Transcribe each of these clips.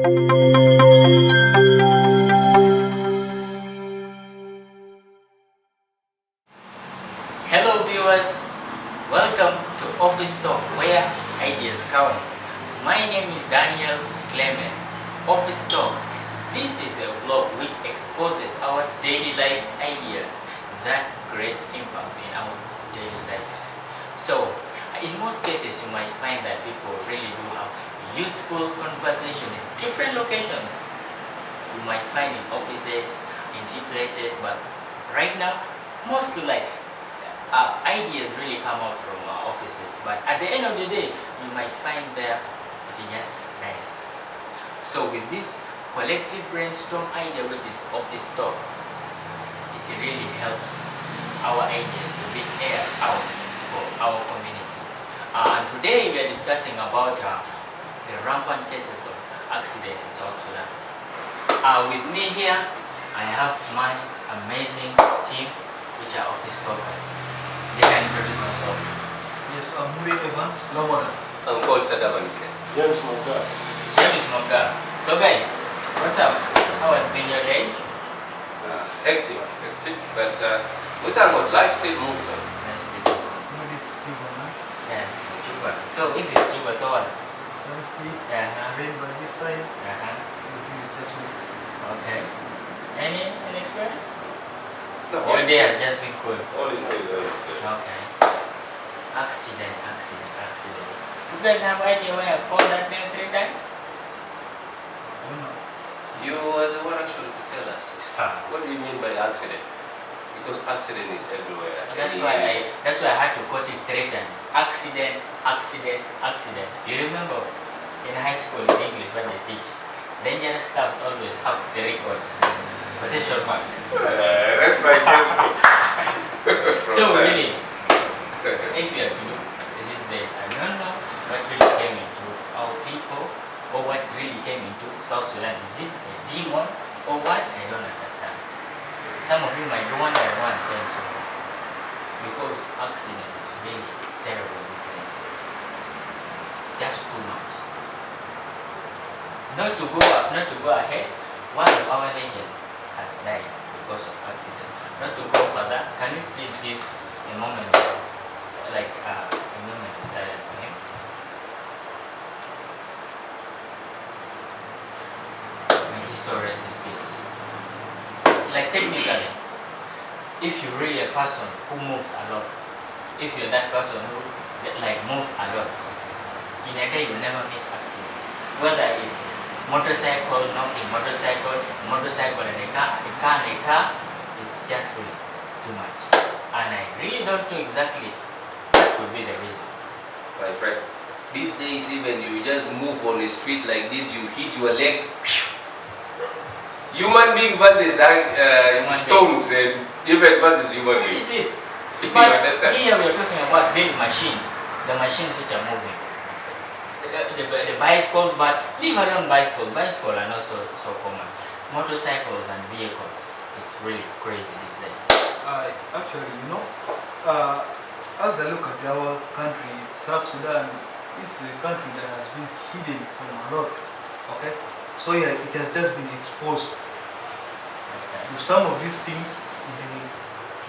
Hello viewers, welcome to Office Talk where ideas count. My name is Daniel Clement. Office Talk. This is a vlog which exposes our daily life ideas that creates impacts in our daily life. So, in most cases you might find that people really do have useful conversation in different locations. You might find in offices, in tea places, but right now, mostly ideas really come out from offices, but at the end of the day, you might find there it is just nice. So with this collective brainstorm idea, which is Office Talk, it really helps our ideas to be aired out for our community. And today we are discussing about the rampant cases of accident in South Sudan. With me here, I have my amazing team, which are Office Talkers. They can introduce themselves. Yes, I'm Muri Evans, Lomona. I'm called Sadabaniste. James Monga. James Monga. So guys, what's up? How has been your days? Hectic, but we thank God, life still moves on. Nice to meet you. Maybe it's Juba, man. Yeah, this is Juba. So if it's Juba, so what? Sunny, Uh-huh. rain, but this time, Uh-huh. everything is just mixed. Okay. Any experience? No, Your day has just been cool. all is good. Okay. Accident. You guys have idea why I've called that name 3 times? I don't know. You are the one actually to tell us. What do you mean by accident? Because accident is everywhere. That's why I had to quote it 3 times. Accident. You remember in high school in English when they teach, dangerous stuff always have the records, quotation marks. That's my Facebook. So really, if you are to look these days, I don't know what really came into our people or what really came into South Sudan. Is it a demon or what? I don't understand. Some of you might be wondering why I'm saying so. Because accident is really terrible these days. It's just too much. Not to go ahead, one of our legends has died because of accident. Not to go further, can you please give a moment of, a moment of silence for him? May his soul rest in peace. Like technically, if you're really a person who moves a lot, if you're that person who moves a lot, in a day you'll never miss accident. Whether it's motorcycle, knocking motorcycle and a car, it's just really too much. And I really don't know exactly what could be the reason. My friend, these days even you just move on the street like this, you hit your leg. Human being versus stones and even versus human being. Is it? You But understand? here we are talking about big machines, the machines which are moving. The bicycles, but leave alone bicycles. Bicycles are not so common. Motorcycles and vehicles, it's really crazy these days. Actually, as I look at our country, South Sudan is a country that has been hidden from a lot. Okay? So yeah, it has just been exposed to some of these things in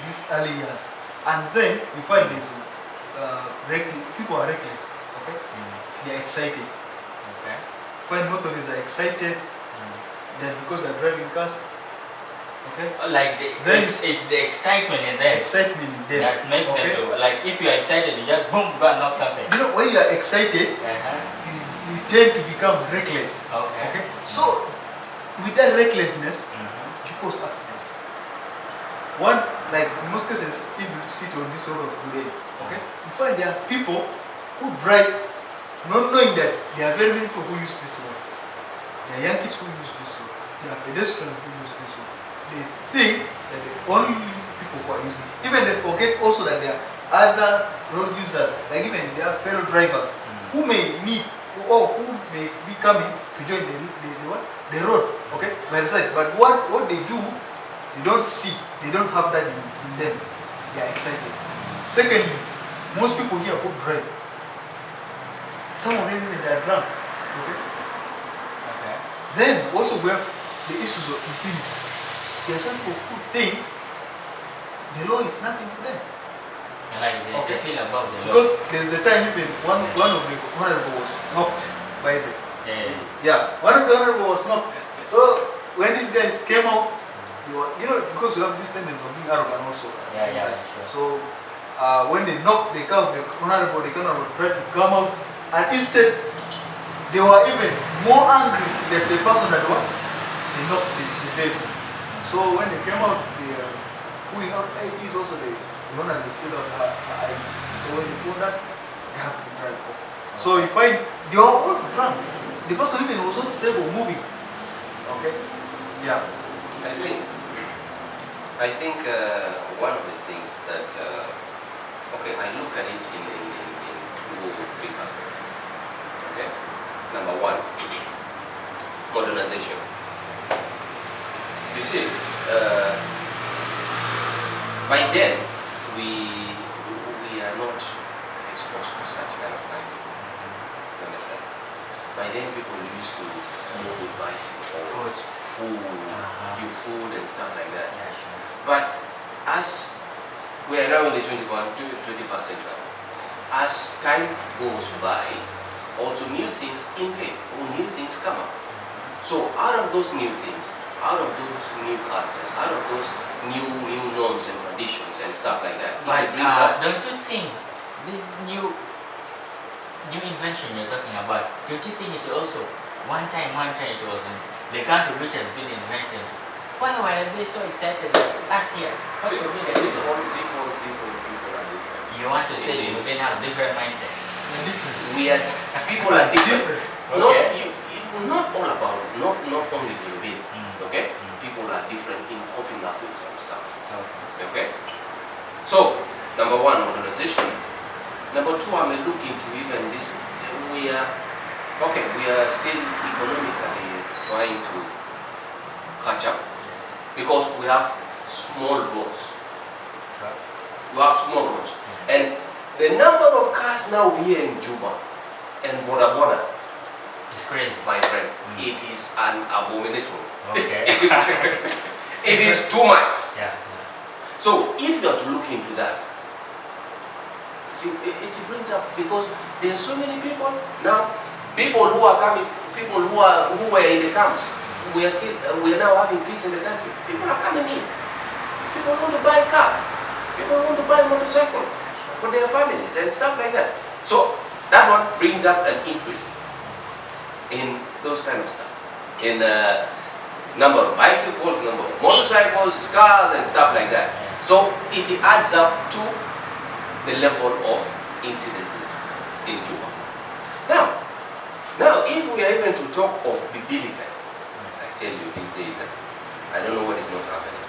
these early years. And then you find these people are reckless. Okay? They are excited. Okay. Find motorists are excited that because they're driving cars. Okay? It's the excitement in them Excitement in them. that makes them do. Like if you are excited, you just boom, go and knock something. You know, when you are excited, you tend to become reckless. Okay? So, with that recklessness, you cause accidents. One, like in most cases, if you sit on this road of good day, okay, you find there are people who drive not knowing that there are very many people who use this road. There are young kids who use this road. There are pedestrians who use this road. They think that the only people who are using it. Even they forget also that there are other road users, like even their fellow drivers, who may need or who may be coming to join the road, okay, by the side. But what they do, they don't see, they don't have that in them. They are excited. Secondly, most people here who drive, some of them even they are drunk. Okay? Then also we have the issues of impunity. There are some people who think the law is nothing to them. Like they feel about the law. Because there's a time even one of the honorable was knocked by the one of the honorable was knocked. So when these guys came out, they were, because we have this tendency of being arrogant also. Sure. So when they knocked the honorable tried to come out, and instead they were even more angry than the person that they knocked the vehicle. So when they came out, they pulling out IDs also the honorable pulled out her ID. So when they found that, they have to drive off. So you find they were all drunk. The person even was not stable moving. Okay? Yeah. I think one of the things that I look at it in 2 or 3 perspectives. Okay? Number 1, modernization. You see, by then we are not exposed to such kind of life. You understand? By then people used to move with bicycle, food and stuff like that. Yeah, sure. But as we are now in the 21st century, as time goes by, also new things invade or new things come up. So out of those new things, out of those new cultures, out of those new norms and traditions and stuff like that, But it brings up. don't you think this new invention you're talking about, don't you think it also one time it wasn't the country which has been invented? Why were they so excited last year? What could be the reason? People are different. You want to say you may have different mindset? People are different. Okay. Not all about, not only being big, okay? People are different in coping up with some stuff, okay? So, number 1, modernization. Number 2, I may look into even this, we are still economically trying to catch up because we have small roads. We have small roads. And the number of cars now here in Juba and border, It's crazy. my friend, it is an abomination. Okay. It is too much. Yeah. So if you are to look into that, it brings up, because there are so many people now, people who are coming, people who were in the camps. We are now having peace in the country. People are coming in. People want to buy cars. People want to buy motorcycles for their families and stuff like that. So that one brings up an increase in those kind of stuff. In number of bicycles, number of motorcycles, cars and stuff like that. So it adds up to the level of incidences in Juba. Now if we are even to talk of biblical, I tell you these days, I don't know what is not happening.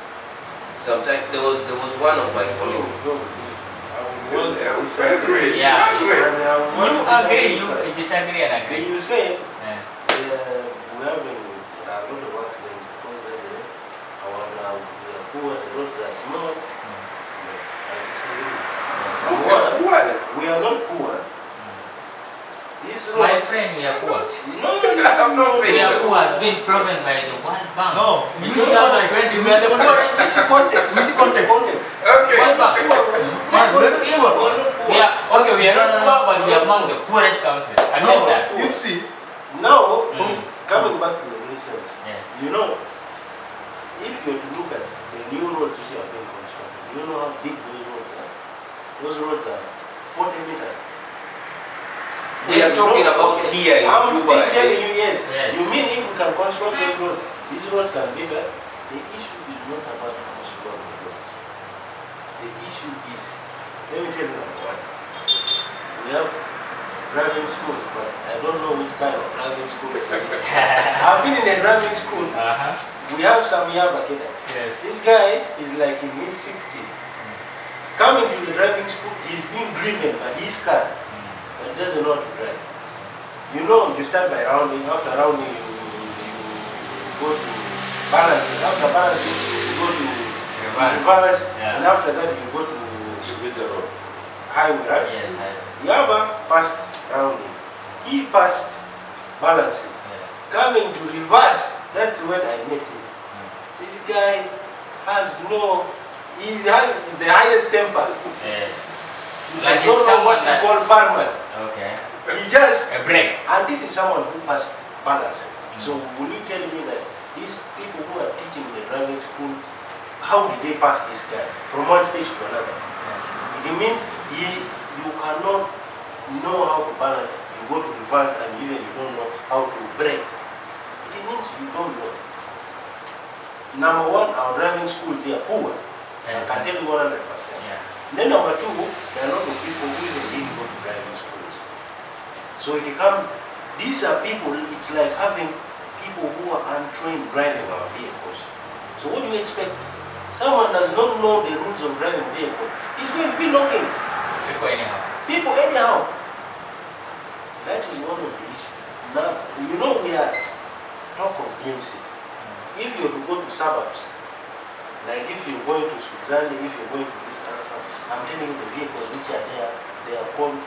Sometimes there was one of my colleagues. Disagree. Yeah. You agree, you disagree and agree. You say we have a lot of accidents because we are poor, the roads are small. I disagree. We are not poor. My friend, we are poor. No, I'm not saying We are that. poor has been proven by the World Bank. No, In 2020, we are the poorest. context. Okay. World Bank. We are okay. We are not poor, but we are among the poorest countries. Accept that. You see, now, coming back to the real sense, Yes. you know, if you were to look at the new roads which are being constructed, you know how big those roads are? Those roads are 40 meters. We are talking about here in I'm Juba. still telling you, yes. Yes. You mean if we can construct those roads, these roads can be done? The issue is not about how strong the roads. The issue is, let me tell you number 1. We have driving schools, but I don't know which kind of driving school it is. I've been in a driving school. We have some Yaba Keda. Yes. This guy is like in his 60s. Coming to the driving school, he's being driven by his car. But he doesn't know how to drive. You know, you start by rounding. After rounding, you go to balancing. After balancing, you go to reverse. Yeah. And after that, you go to With the road. highway, right? Yes. Yaba passed rounding. He passed balancing. coming to reverse, that's when I met him. This guy has he has the highest temper. He Like does not know what is that called farmer. Okay. He just, A break. and this is someone who passed balance. So will you tell me that these people who are teaching the driving schools, how did they pass this guy from one stage to another? It means you cannot know how to balance. You go to reverse and even you don't know how to brake. It means you don't know. Number one, our driving schools here are poor. I can tell you 100%. Yeah. Then number two, there are a lot of people who even didn't go to driving schools. So these are people, it's like having people who are untrained driving our vehicles. So what do you expect? Someone does not know the rules of driving a vehicle. He's going to be knocking People anyhow. people anyhow. That is one of the issues. Now, we are talk of DMCs. If you were to go to suburbs, like if you're going to Sudan, if you're going to this answer, I'm telling you the vehicles which are there, they are called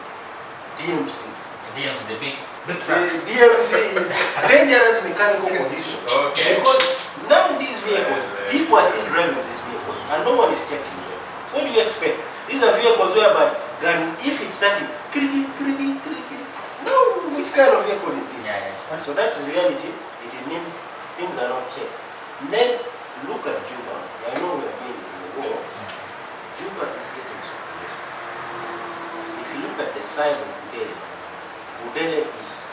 DMCs. DMs, the big The trucks. DMC is dangerous mechanical condition. Okay. Because now these vehicles, people are still driving these vehicles and no one is checking them. What do you expect? These are vehicles whereby if it's starting, no, which kind of vehicle is this? Yeah. And so that's reality. It means things are not checked. Then look at Juba. I know we have been in the war. Juba is getting so congested. If you look at the side of Udele is,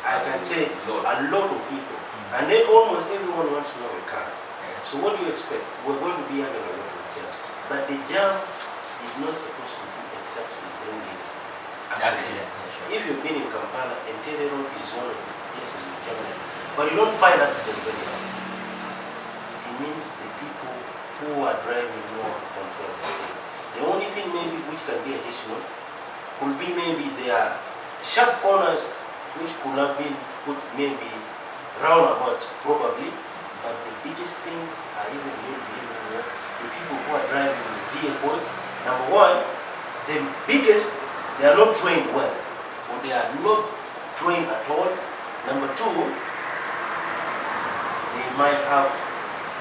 I can say, a lot of people. And then almost everyone wants to have a car. So what do you expect? We're going to be having a lot of jam. But the jam is not supposed to be exactly bringing accidents. If you've been in Kampala, Entebbe Road is one of the places in Germany. But you don't find accidents anymore. It means the people who are driving more control. The only thing maybe which can be additional could be maybe their sharp corners which could have been put maybe roundabouts probably, but the biggest thing I even believe more, the people who are driving the vehicles, number one, the biggest, they are not trained well, or they are not trained at all. Number two, they might have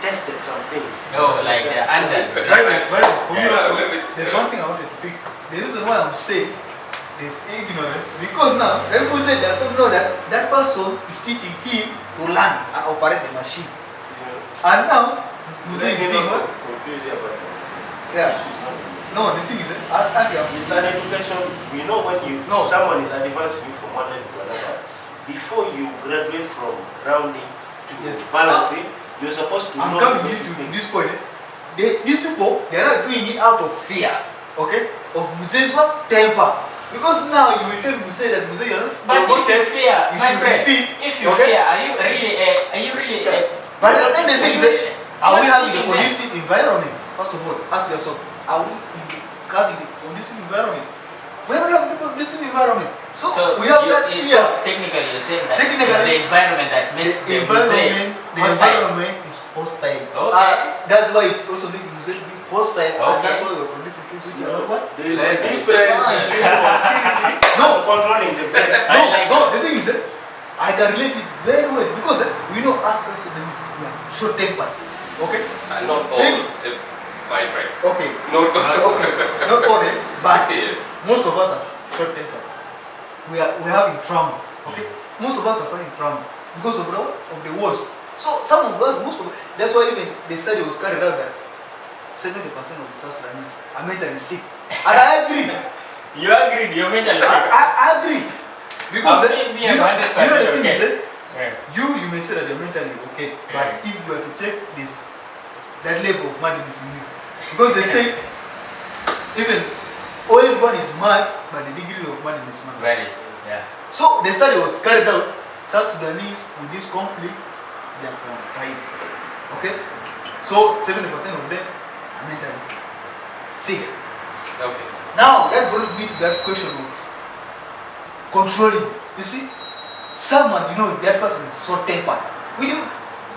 tested some things. No, like the under. For me also, there's one thing I wanted to pick. The reason why I'm saying there's ignorance, because now people say that don't know that person is teaching him to learn and operate the machine. And now Muse is being what? Confused about the machine. Yeah. No, the thing is it's an education. We know when someone is advancing you from one level to another, before you graduate from rounding to balancing, you're supposed to know. I'm coming to this point. These people, they are not doing it out of fear, okay? Of Muse's what? Temper. Because now you will tell Muse that Muse, but if you fear, my friend, if you fear, are you really But then the thing is, are we having a conducive environment? First of all, ask yourself, are we having a conducive environment? When we have a conducive environment, so we have that fear. So technically, you're saying that it's the environment that makes the environment is hostile. Okay. That's why it's also making Muse be hostile. Okay. And that's why we're producing things which are not what? There is a difference between hostility and controlling the brain. No, the thing is, I can relate it very well because we know us as Sudanese, we are short tempered. Okay? Not all, my friend. Okay. Not all. Okay. Not all, but Yes. most of us are short tempered. We're having trauma. Okay? Most of us are having trauma because of the wars. So some of us, that's why even the study was carried out that 70% of the South Sudanese are mentally sick. And I agree. You agreed, you're mentally sick. I agree. Because you know the thing is, Yeah. you may say that you're mentally okay, but if you are to check that level of madness in you, because they say even everyone is mad, but the degree of madness is mad. Varies. Yeah. So the study was carried out. South Sudanese with this conflict, they are traumatized. Okay, so 70% of them are mentally sick. Okay. Now that brings me to that question of controlling. You see, someone, that person is so tempered.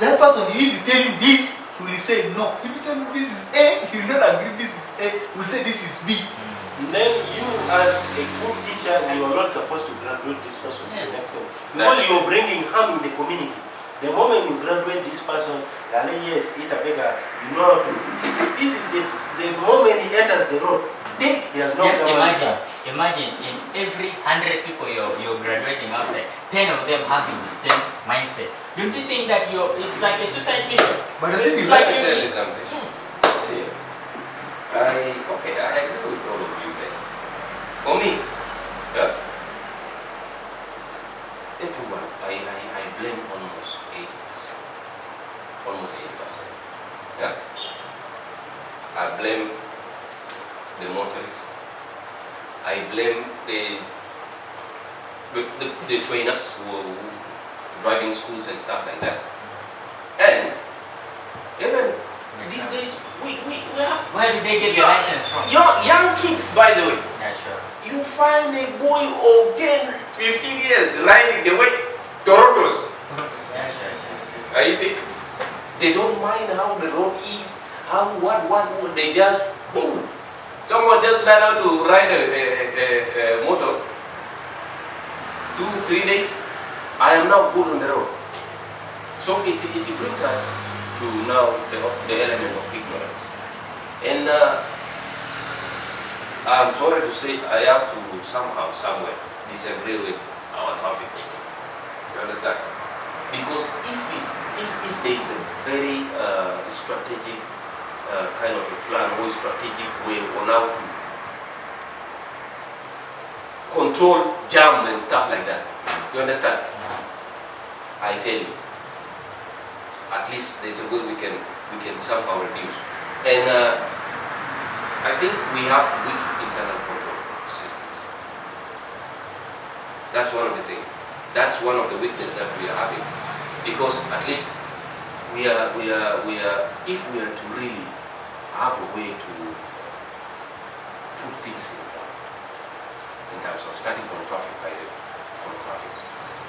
That person, if you tell him this, he will say no. If you tell him this is A, he will not agree this is A, he will say this is B. then you as a good teacher, you are not supposed to graduate this person to the next level. Because you're bringing harm in the community. The moment you graduate this person, yes, eat a beggar, you know how to. This is the moment he enters the road. He has no. Just imagine in every 100 people you're graduating outside, 10 of them having the same mindset. Don't you think that it's like a suicide mission? But I think it's like I tell you something. Yes. See, I agree with all of you guys. For me, yeah, everyone, I blame almost 80%. Almost 80%. Yeah. I blame the motorists. I blame the trainers who are driving schools and stuff like that. And even these days, we have. Where did they get the license from? Young kids, by the way. Yeah, sure. You find a boy of 10, 15 years riding the way Toronto's. Yes. You see? They don't mind how the road is, what, they just boom. Someone just learned how to ride a motor. 2-3 days, I am now good on the road. So it brings us to now the element of ignorance. And I'm sorry to say I have to somehow, somewhere disagree with our traffic. You understand? Because if there is a very strategic kind of a plan or strategic way on how to control jam and stuff like that, you understand? I tell you, at least there's a way we can somehow reduce. And I think we have weak internal control systems. That's one of the things. That's one of the weaknesses that we are having. Because at least we are if we are to really have a way to put things in terms of starting from traffic,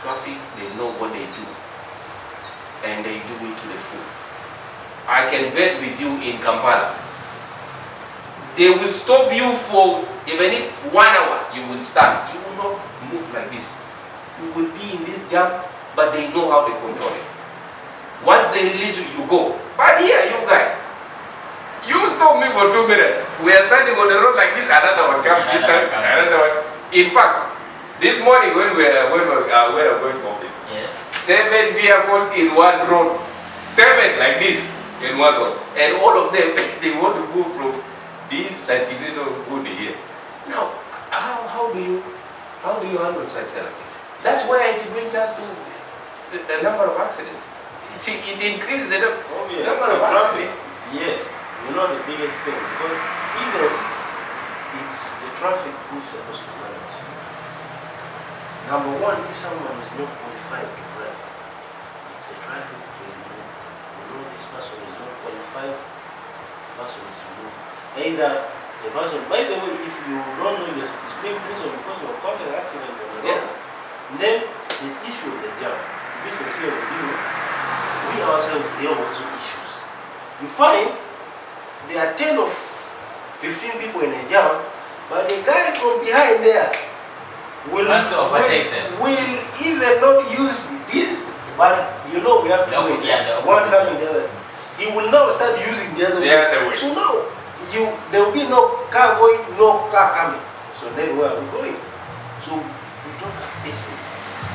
traffic, they know what they do and they do it to the full. I can bet with you in Kampala, they will stop you for even if 1 hour, you will stand, you will not move like this. You will be in this jam, but they know how they control it. Once they release you, you go. But here, you guys, you stop me for 2 minutes. We are standing on the road like this, another one comes this time, another one. In fact, this morning when we are going to office, yes, 7 vehicles in one road, 7 like this in one road, and all of them they want to move from this side to go to here. Now, how do you handle such kind of things? That's why it brings us to the number of accidents. It increases the number of accidents. Yes, you know the biggest thing, because even it's the traffic who is supposed to manage. Number one, if someone is not qualified to drive, it's the traffic who know this person is not qualified, the person is removed. Either the person, by the way, if you don't know you're being prison because you are caught in an accident on the road, then the issue of the jam, to be sincere with you, we ourselves deal with 2 issues. You find there are 10 or 15 people in a jam, but the guy from behind there will even not use this, but you know we have to do it. One coming the other. He will now start using the other way. So now there will be no car going, no car coming. So then where are we going? So we don't have patience.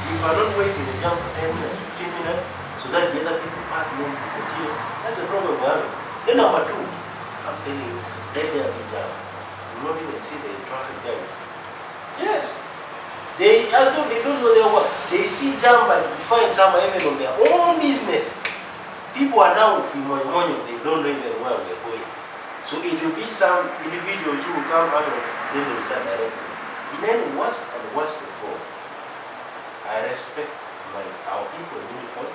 You cannot wait in the jam for 10 minutes, 15 minutes, so that the other people pass and then continue. That's the problem we're having. Then number 2, I'm telling you, let there be jam. You will not even see the traffic guys. Yes. As though they don't know their work. They see jam but find someone even on their own business. People are now money, they don't know even where we're going. So it will be some individuals who will come out of then they will start directly. And then worst of all, I respect our people in uniform,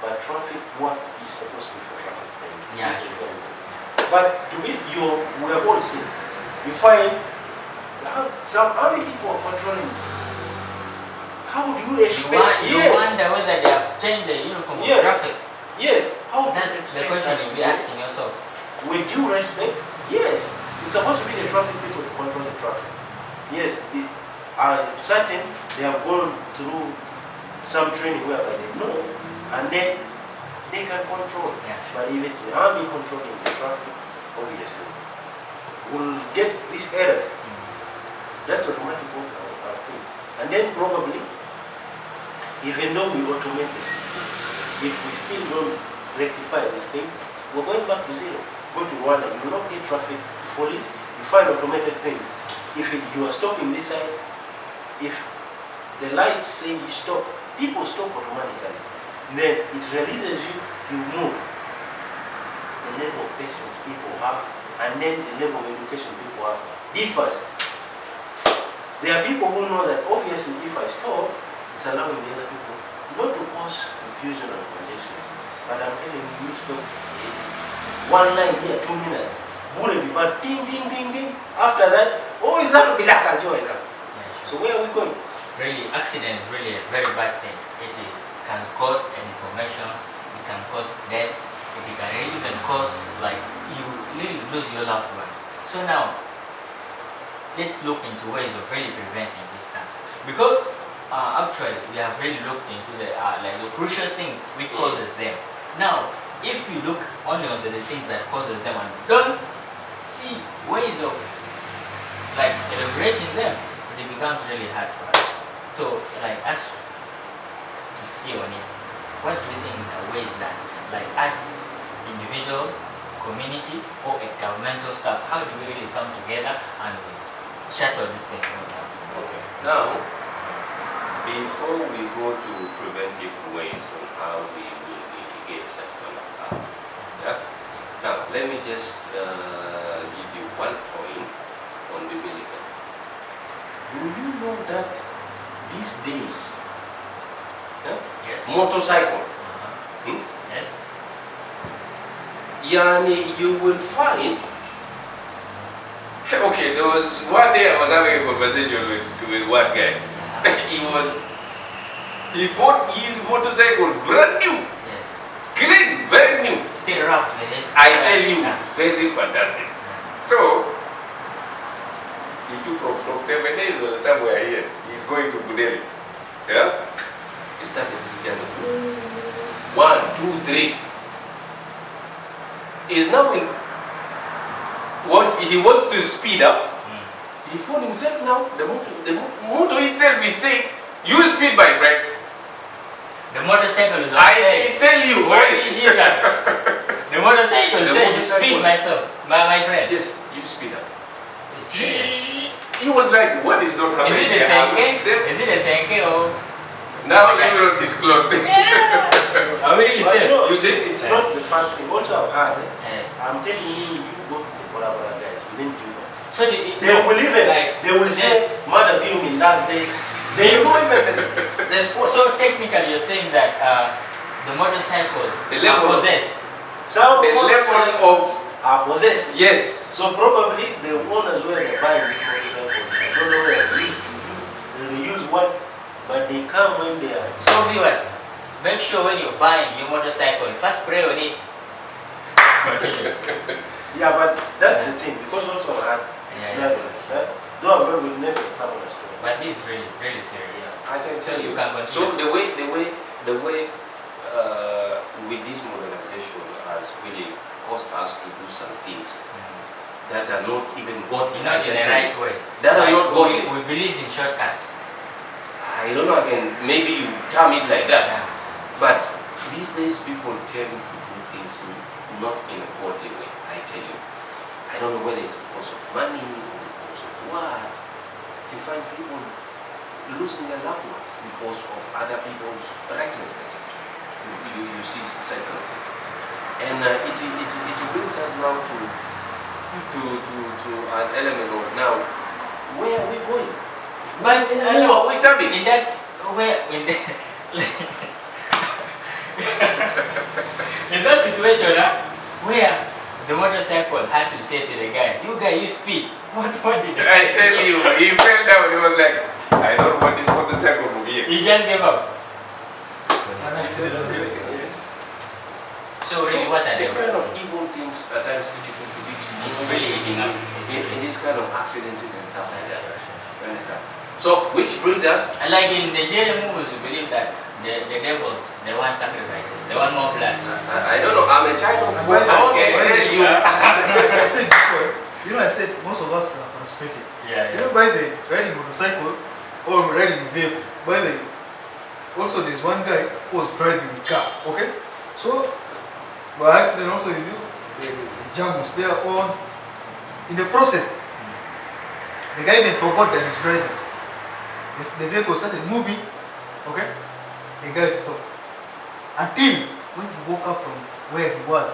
but traffic work is supposed to be for traffic. Yeah. But to me, we have all seen. You find how many people are controlling you? How do you expect? You wonder whether they have changed the uniform of traffic. Yes. How do you That's the expect question us you'll to be do? asking yourself. With due respect, yes. It's supposed to be the traffic people to control the traffic. Yes, they are certain they have gone through some training whereby they know, and then they can control. Yeah. But if it's the army controlling the traffic, obviously, we'll get these errors. That's automatic thing. And then probably, even though we automate the system, if we still don't rectify this thing, we're going back to zero. Go to Rwanda, you will not get traffic police, you find automated things. If you are stopping this side, if the lights say you stop, people stop automatically. Then it releases you, you move. The level of patience people have, and then the level of education people have differs. There are people who know that obviously if I stop, it's allowing the other people not to cause confusion and congestion. But I'm telling you, you stop. One line here, 2 minutes. But ding, ding, ding, ding. After that, oh, is that be like a joy now? So where are we going? Really, accident is really a very bad thing. It can cause an information, it can cause death, it can even cause like you really lose your loved ones. So now, let's look into ways of really preventing these times. Because actually we have really looked into the like the crucial things which causes them. Now, if you look only onto the things that causes them and don't see ways of like elaborating them, it becomes really hard for us. So like us to see on it, what do you think are ways that like us individual, community or a governmental staff, how do we really come together and shuttle this thing down? Okay. Now, before we go to preventive ways on how we will mitigate such kind of harm, yeah. Now, let me just give you one point on the military. Do you know that these days, yeah, Yes. motorcycle, Yes. yani you will find. Okay, there was one day I was having a conversation with one guy. He bought his motorcycle brand new, Yes. clean, very new. Still wrapped with this. I tell you, very fantastic. So, he took off from 7 days or somewhere here. He's going to Budeli. Yeah? He started this journey. 1, 2, 3. He's now in what he wants to speed up. He found himself now, the motor itself is saying, you speed my friend. The motorcycle is I tell you, The motorcycle The said you motorcycle. speed myself, my friend. yes, you speed up. It's serious. He was like, what is not Is happening? it a here? I'm Senke? safe. Is it a Senke or? Now let me not disclose this. Are we really But safe? no, You see? it's not the first thing. Also, I've had, Yeah. I'm telling you, you go to the Bora guys within Juba. So They will even, like, they will say, yes. Mother being in that day. They know even the sport. So technically, you're saying that the motorcycles The are level of- possessed. Some The motorcycles level of are possessed. yes. So probably the owners where they're buying this motorcycle, I don't know where they use juju, they use what, but they come when they are. So viewers, make sure when you're buying your motorcycle, first pray on it. Yeah, but that's the thing, because also I had this Yeah, yeah. level like that. Though I'm not witness with someone else. But this is really, really serious. Yeah. I can So tell you you. can continue. So the way with this modernization has really caused us to do some things that are not even godly. Not in the right way. That are Like, not godly. we believe in shortcuts. I don't know. I can maybe you term it like that. Yeah. But these days people tend to do things not in a godly way. I tell you. I don't know whether it's because of money or because of what. You find people losing their loved ones because of other people's recklessness. You see such kind of things. And it brings us now to an element of now, where are we going? But Who are we serving? in that in that situation, where the motorcycle had to say to the guy, "You guy, you speed." What did I tell you, he fell down. He was like, I don't want this motorcycle to be here. He just gave up. So really, what are these they? kind of evil things at times which contribute to It's really eating up. in this kind of accidents and stuff like that. You understand? So, which brings us. And like in Nigerian movies, we believe that the devils, they want sacrifices, they want more blood. I don't know, I'm a child of God. Okay, You. I said before, I said most of us are frustrated. Yeah. By the riding motorcycle or riding a vehicle, also there's one guy who was driving a car, okay? So, by accident also, the jam was there on. In the process, the guy even forgot that he's driving. The vehicle started moving, okay? The guy stopped. Until when he woke up from where he was,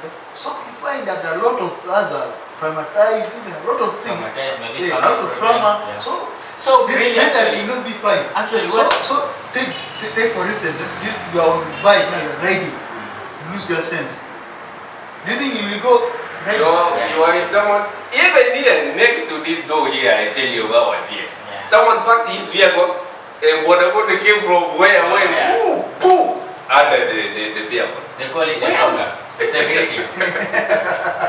okay? So you find that a lot of us are traumatized, even a lot of things. Traumatized, maybe a lot of trauma. Yeah. So really, mentally you not be fine. Actually, so take for instance, you are on bike now, you're riding, you lose your sense. Do you think you will go riding? You are in someone, even here next to this door here, I tell you what was here. Yeah. Someone parked his vehicle, and water came from where, boom, under the vehicle. They call it the hunger. It's a great thing.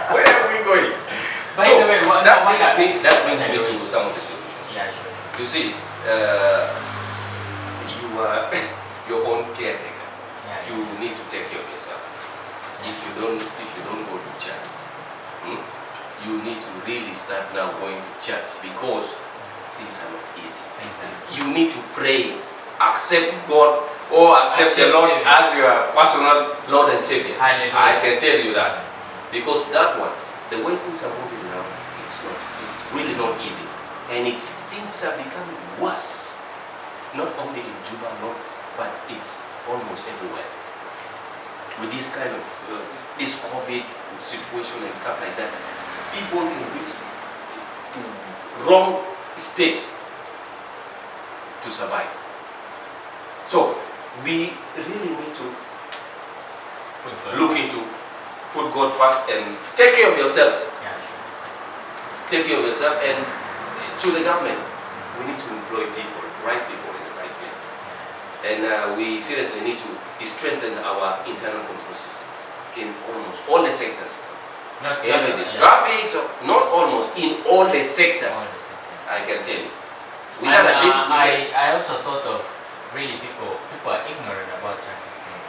Where are we going? By the way, that brings me to some of the solutions. Yeah, sure. You see, you are your own caretaker. Yeah. You need to take care of yourself. If you don't go to church, you need to really start now going to church because things are not easy. You need to pray, accept God or accept the Lord as your personal Lord and Savior. Hallelujah. I can tell you that. Because that one, the way things are moving now, it's really not easy. And things are becoming worse. Not only in Juba, but it's almost everywhere. With this kind of this COVID situation and stuff like that, people can reach to wrong state to survive. So we really need to look into put God first and take care of yourself. Yeah, sure. Take care of yourself, and to the government, we need to employ people, right people in the right place. And we seriously need to strengthen our internal control systems in almost all the sectors. Even this traffic, so not almost, in all the sectors. I can tell you. We have at least. I also thought of really people are ignorant about traffic things.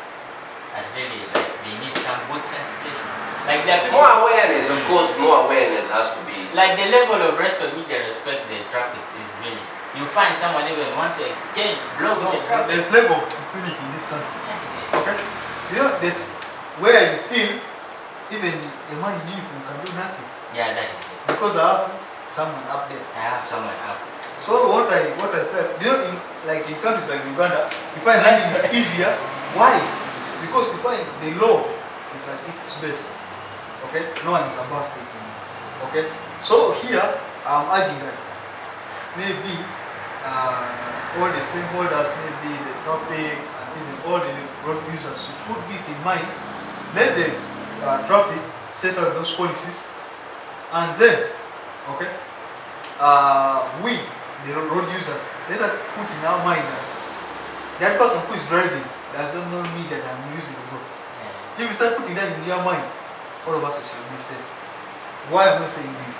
And really, like, they need some good sensibility. Like there are people, More awareness, of course, more awareness has to be. like the level of respect which they respect the traffic is really. You find someone even wants to exchange blow with the traffic. There's level of impunity in this country. That is it. Okay? There's where you feel even a man in uniform can do nothing. Yeah, that is it. Because I have someone up there. I have someone up. So what I felt, in countries like Uganda, you find landing is easier. Why? Because you find the law, it's at its best. Okay? No one is above it. Okay? So here, I'm urging that maybe all the stakeholders, maybe the traffic, and even all the road users should put this in mind. Let the traffic set out those policies, and then, okay, we, the road users, let us put in our mind that person who is driving doesn't know me that I'm using the road. If we start putting that in your mind, all of us should be safe. Why am I saying this?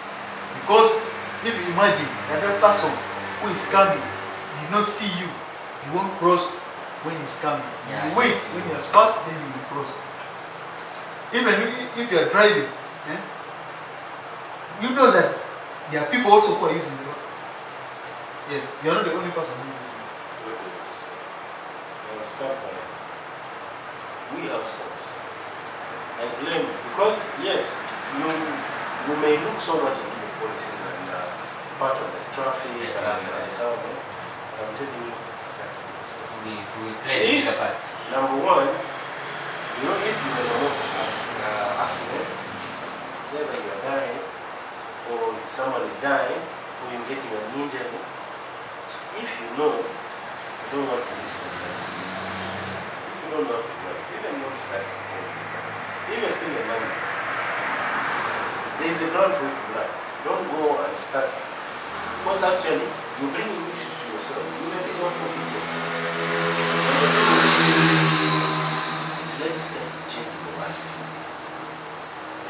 Because if you imagine that person who is coming did not see you, he won't cross when he's coming. Yeah. You wait when he has passed, then you will cross. Even if you are driving, you know that there are people also who are using the road. Yes, you are not the only person who is using it. I'll start by we ourselves. I blame because yes, you may look so much into the policies and part of the traffic and the government. I'm telling you, start with yourself. We play the bigger parts. Number one, if you're in a motor accident, it's either you're dying or someone is dying or you're getting an injury. So if you know you don't want to risk your life, if you don't know how to drive, even not start if you're still a man, there is a ground for you to learn. Don't go and start, because actually you're bringing issues to yourself. You may be not more people. Let's change the attitude.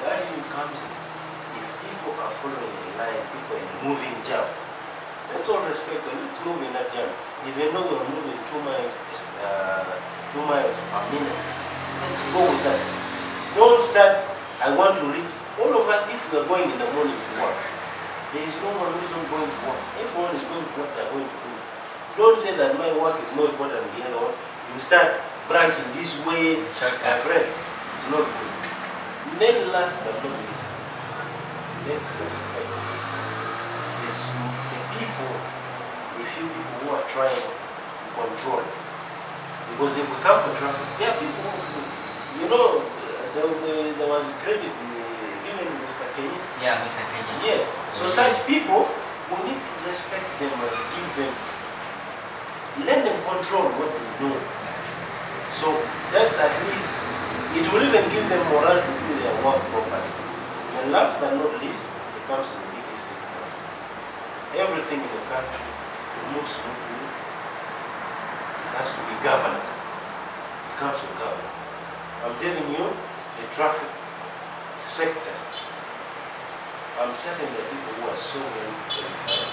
The attitude comes in if people are following a line, people are in a moving jam. Let's all respect them. Let's move in that jam. Even though we're moving 2 miles, 2 miles per minute, let's go with that. Don't start, I want to reach. All of us, if we are going in the morning to work, there is no one who is not going to work. Everyone is going to what they are going to do. Don't say that my work is more important than the other one. You start branching this way, my friend. It's not good. Then last but not least, let's respect the people, the few people who are trying to control. Because if we come for traffic, there are people who, you know, there was credit given to Mr. Kenya. Yeah, Mr. Kenya. Yes. So such people, we need to respect them and give them, let them control what they do. So that's at least, it will even give them morale to do their work properly. And last but not least, it comes to the biggest thing. Everything in the country to move smoothly, it has to be governed. It comes to government. I'm telling you, the traffic sector, I'm certain that people who are so well qualified,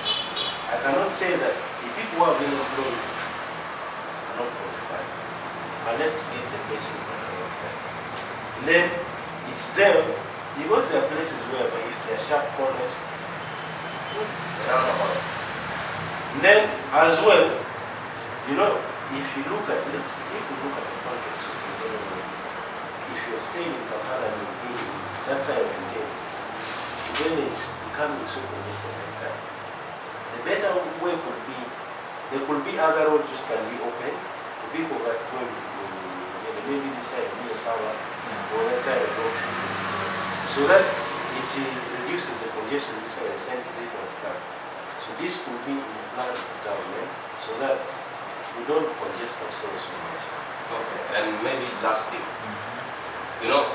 I cannot say that the people who are being employed are not qualified, but let's get the best people out there. Then it's them, because there are places whereby if there are sharp corners, they run about. Then as well, you know, if you look at the context of the government, if you're staying in Kampala and in that side of the then it's becoming so congested like that. The better way could be, there could be other roads which can be open for people that are going to maybe this side near Sawa or that side of Rocks, so that it reduces the congestion this side of St. Kizito and stuff. So this could be in the plan of the government so that we don't congest ourselves so much. Okay, and maybe last thing, you know,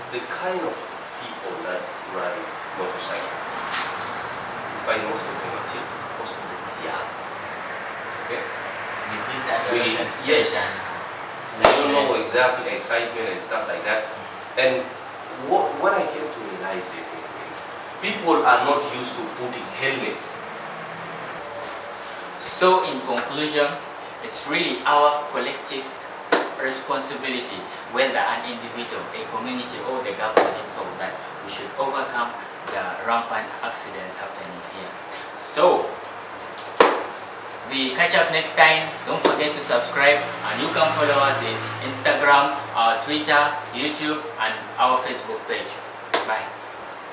the kind of people that ride motorcycles, you find most of them are cheap, most of them are young. Okay? With these adolescents, Yes. We don't know exactly excitement and stuff like that. And what I came to realize is people are not used to putting helmets. So in conclusion, it's really our collective responsibility, whether an individual, a community or the government itself, that we should overcome the rampant accidents happening here. So we catch up next time. Don't forget to subscribe, and you can follow us in Instagram, Twitter, YouTube, and our Facebook page. Bye.